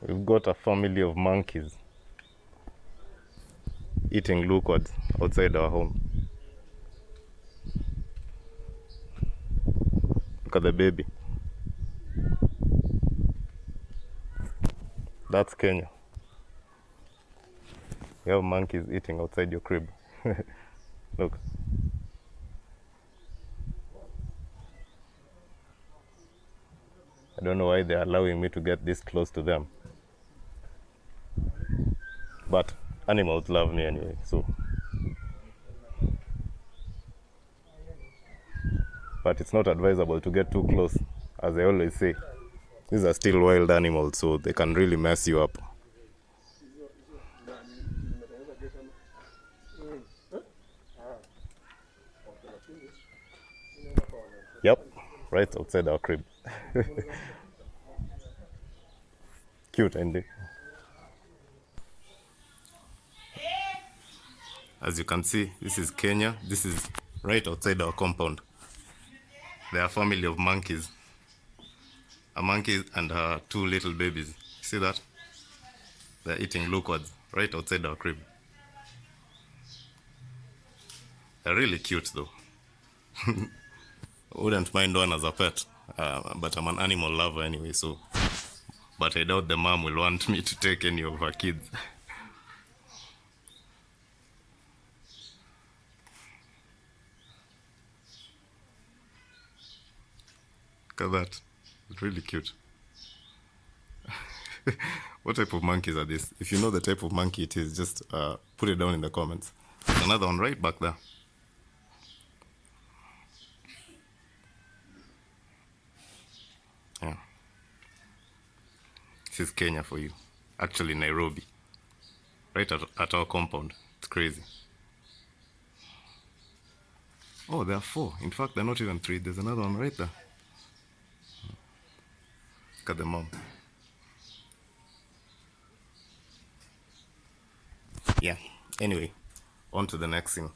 We've got a family of monkeys eating loquats outside our home. Look at the baby. That's Kenya. You have monkeys eating outside your crib. Look. I don't know why they're allowing me to get this close to them. But animals love me anyway, so. But it's not advisable to get too close, as I always say. These are still wild animals, so they can really mess you up. Yep, right outside our crib. Cute, Andy. As you can see, this is Kenya. This is right outside our compound. They are a family of monkeys. A monkey and her two little babies. See that? They're eating loquats right outside our crib. They're really cute though. Wouldn't mind one as a pet, but I'm an animal lover anyway, so. But I doubt the mom will want me to take any of her kids. Look at that. It's really cute. What type of monkeys are these? If you know the type of monkey it is, just put it down in the comments. There's another one right back there. Yeah. This is Kenya for you. Actually, Nairobi. Right at our compound. It's crazy. Oh, there are 4. In fact, they're not even 3. There's another one right there. Look at the mom. Yeah. Anyway, on to the next thing.